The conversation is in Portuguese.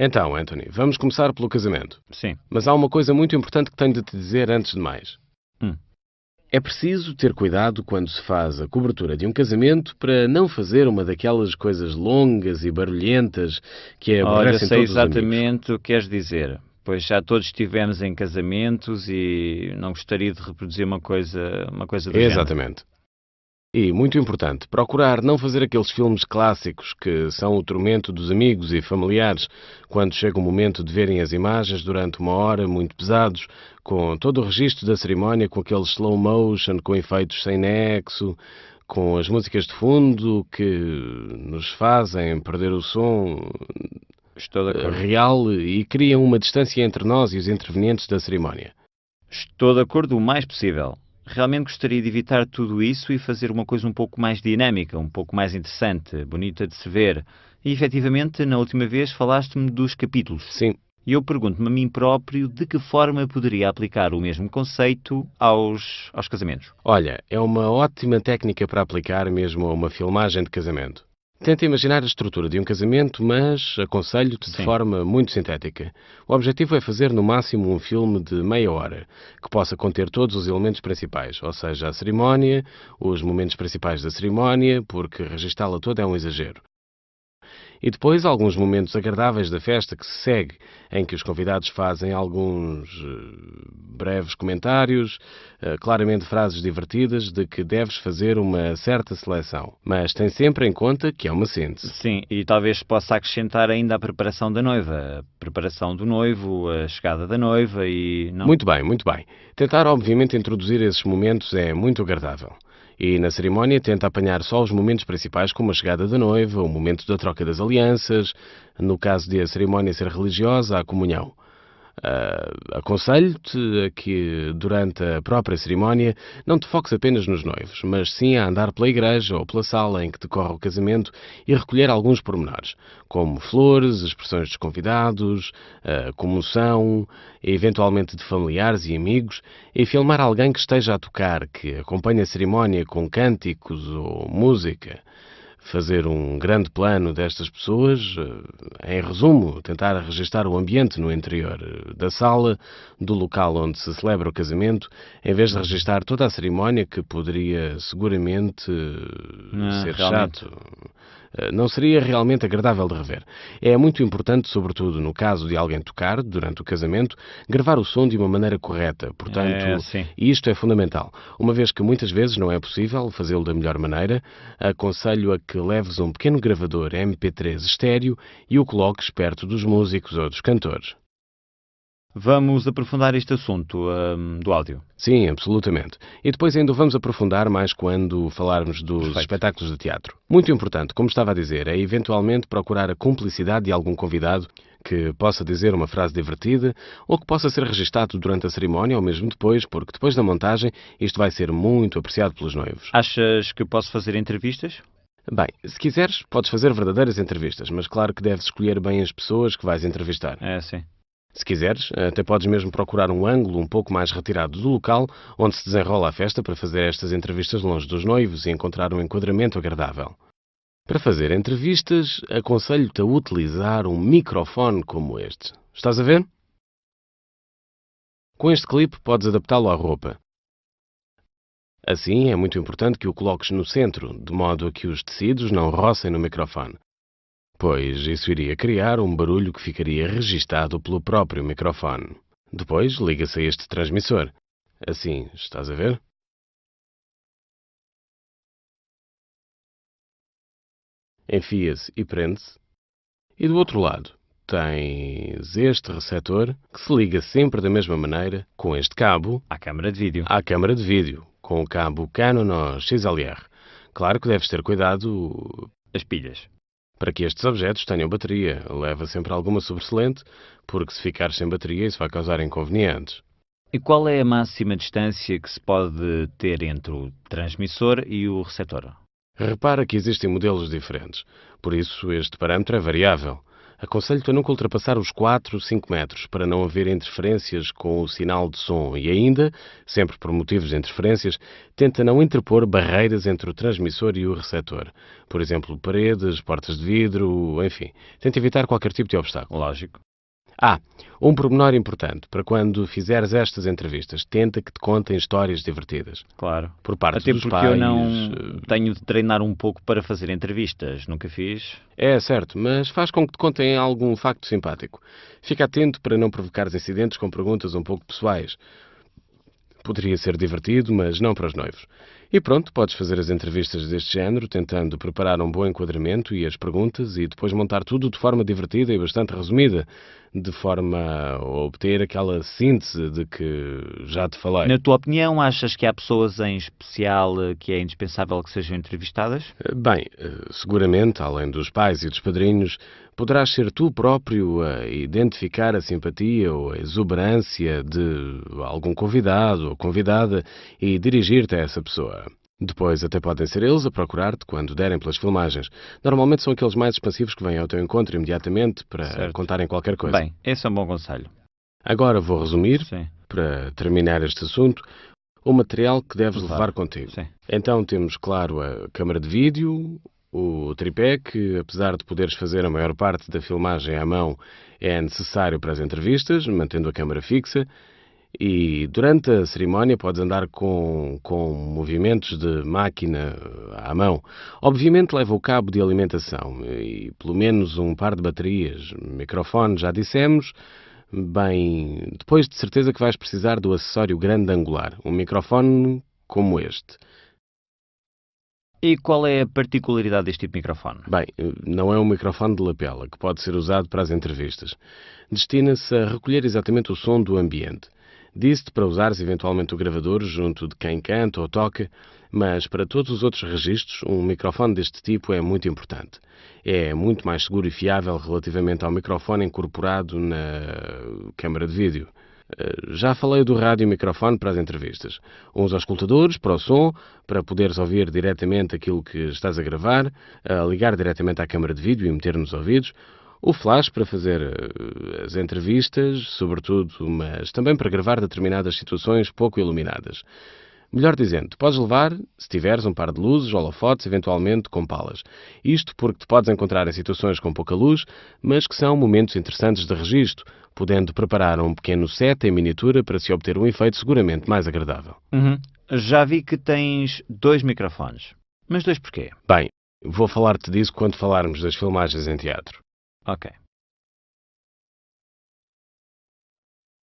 Então, Anthony, vamos começar pelo casamento. Sim. Mas há uma coisa muito importante que tenho de te dizer antes de mais. Hum. É preciso ter cuidado quando se faz a cobertura de um casamento para não fazer uma daquelas coisas longas e barulhentas que Olha, aborrecem sei todos os amigos. exatamente o que queres dizer, pois já todos estivemos em casamentos e não gostaria de reproduzir uma coisa do género. Exatamente. E, muito importante, procurar não fazer aqueles filmes clássicos que são o tormento dos amigos e familiares quando chega o momento de verem as imagens durante uma hora, muito pesados, com todo o registro da cerimónia, com aquele slow motion, com efeitos sem nexo, com as músicas de fundo que nos fazem perder o som Estou de acordo. real e criam uma distância entre nós e os intervenientes da cerimónia. Estou de acordo o mais possível. Realmente gostaria de evitar tudo isso e fazer uma coisa um pouco mais dinâmica, um pouco mais interessante, bonita de se ver. E efetivamente, na última vez falaste-me dos capítulos. Sim. E eu pergunto-me a mim próprio de que forma poderia aplicar o mesmo conceito aos casamentos. Olha, é uma ótima técnica para aplicar mesmo a uma filmagem de casamento. Tenta imaginar a estrutura de um casamento, mas aconselho-te de Sim. forma muito sintética. O objetivo é fazer no máximo um filme de meia hora, que possa conter todos os elementos principais, ou seja, a cerimónia, os momentos principais da cerimónia, porque registá-la toda é um exagero. E depois alguns momentos agradáveis da festa que se segue, em que os convidados fazem alguns breves comentários, claramente frases divertidas de que deves fazer uma certa seleção. Mas tem sempre em conta que é uma síntese. Sim, e talvez possa acrescentar ainda a preparação da noiva, a preparação do noivo, a chegada da noiva e... Não? Muito bem, muito bem. Tentar, obviamente, introduzir esses momentos é muito agradável. E na cerimónia tenta apanhar só os momentos principais, como a chegada da noiva, o momento da troca das alianças, no caso de a cerimónia ser religiosa, a comunhão. Aconselho-te a que, durante a própria cerimónia, não te foques apenas nos noivos, mas sim a andar pela igreja ou pela sala em que decorre o casamento e recolher alguns pormenores, como flores, expressões dos convidados, a comoção, eventualmente de familiares e amigos, e filmar alguém que esteja a tocar, que acompanhe a cerimónia com cânticos ou música. Fazer um grande plano destas pessoas, em resumo, tentar registar o ambiente no interior da sala, do local onde se celebra o casamento, em vez de registar toda a cerimónia, que poderia seguramente ser realmente. chato. Não seria realmente agradável de rever. É muito importante, sobretudo no caso de alguém tocar durante o casamento, gravar o som de uma maneira correta. Portanto, Sim. isto é fundamental. Uma vez que muitas vezes não é possível fazê-lo da melhor maneira, aconselho a que leves um pequeno gravador MP3 estéreo e o coloques perto dos músicos ou dos cantores. Vamos aprofundar este assunto, do áudio. Sim, absolutamente. E depois ainda o vamos aprofundar mais quando falarmos dos Perfeito. espetáculos de teatro. Muito importante, como estava a dizer, é eventualmente procurar a cumplicidade de algum convidado que possa dizer uma frase divertida ou que possa ser registado durante a cerimónia ou mesmo depois, porque depois da montagem isto vai ser muito apreciado pelos noivos. Achas que posso fazer entrevistas? Bem, se quiseres, podes fazer verdadeiras entrevistas, mas claro que deves escolher bem as pessoas que vais entrevistar. Sim. Se quiseres, até podes mesmo procurar um ângulo um pouco mais retirado do local onde se desenrola a festa para fazer estas entrevistas longe dos noivos e encontrar um enquadramento agradável. Para fazer entrevistas, aconselho-te a utilizar um microfone como este. Estás a ver? Com este clipe podes adaptá-lo à roupa. Assim, é muito importante que o coloques no centro, de modo a que os tecidos não rocem no microfone, pois isso iria criar um barulho que ficaria registado pelo próprio microfone. Depois, liga-se a este transmissor. Assim, estás a ver? Enfia-se e prende-se. E do outro lado, tens este receptor que se liga sempre da mesma maneira com este cabo À câmara de vídeo. à câmara de vídeo, com o cabo Canon ou XLR. Claro que deves ter cuidado As pilhas. para que estes objetos tenham bateria. Leva sempre alguma sobressalente, porque se ficar sem bateria isso vai causar inconvenientes. E qual é a máxima distância que se pode ter entre o transmissor e o receptor? Repara que existem modelos diferentes, por isso este parâmetro é variável. Aconselho-te a nunca ultrapassar os 4, 5 metros, para não haver interferências com o sinal de som e ainda, sempre por motivos de interferências, tenta não interpor barreiras entre o transmissor e o receptor. Por exemplo, paredes, portas de vidro, enfim. Tenta evitar qualquer tipo de obstáculo. Lógico. Um pormenor importante para quando fizeres estas entrevistas. Tenta que te contem histórias divertidas. Claro. Por parte Até dos porque eu pais. não tenho de treinar um pouco para fazer entrevistas. Nunca fiz. É certo, mas faz com que te contem algum facto simpático. Fica atento para não provocares incidentes com perguntas um pouco pessoais. Poderia ser divertido, mas não para os noivos. E pronto, podes fazer as entrevistas deste género, tentando preparar um bom enquadramento e as perguntas e depois montar tudo de forma divertida e bastante resumida, de forma a obter aquela síntese de que já te falei. Na tua opinião, achas que há pessoas em especial que é indispensável que sejam entrevistadas? Bem, seguramente, além dos pais e dos padrinhos, poderás ser tu próprio a identificar a simpatia ou a exuberância de algum convidado ou convidada e dirigir-te a essa pessoa. Depois até podem ser eles a procurar-te quando derem pelas filmagens. Normalmente são aqueles mais expansivos que vêm ao teu encontro imediatamente para Certo. contarem qualquer coisa. Bem, esse é um bom conselho. Agora vou resumir, Sim. para terminar este assunto, o material que deves Claro. levar contigo. Sim. Então temos, claro, a câmara de vídeo, o tripé, que apesar de poderes fazer a maior parte da filmagem à mão, é necessário para as entrevistas, mantendo a câmara fixa. E durante a cerimónia podes andar com movimentos de máquina à mão. Obviamente leva o cabo de alimentação e pelo menos um par de baterias. Microfone, já dissemos. Bem, depois de certeza que vais precisar do acessório grande angular. Um microfone como este. E qual é a particularidade deste tipo de microfone? Bem, não é um microfone de lapela que pode ser usado para as entrevistas. Destina-se a recolher exatamente o som do ambiente. Disse-te para usares eventualmente o gravador junto de quem canta ou toca, mas para todos os outros registros, um microfone deste tipo é muito importante. É muito mais seguro e fiável relativamente ao microfone incorporado na câmara de vídeo. Já falei do rádio e microfone para as entrevistas. Uns auscultadores para o som, para poderes ouvir diretamente aquilo que estás a gravar, a ligar diretamente à câmara de vídeo e meter nos ouvidos. O flash para fazer as entrevistas, sobretudo, mas também para gravar determinadas situações pouco iluminadas. Melhor dizendo, podes levar, se tiveres, um par de luzes, holofotes, eventualmente com palas. Isto porque te podes encontrar em situações com pouca luz, mas que são momentos interessantes de registro, podendo preparar um pequeno set em miniatura para se obter um efeito seguramente mais agradável. Já vi que tens 2 microfones. Mas 2 porquê? Bem, vou falar-te disso quando falarmos das filmagens em teatro. Ok.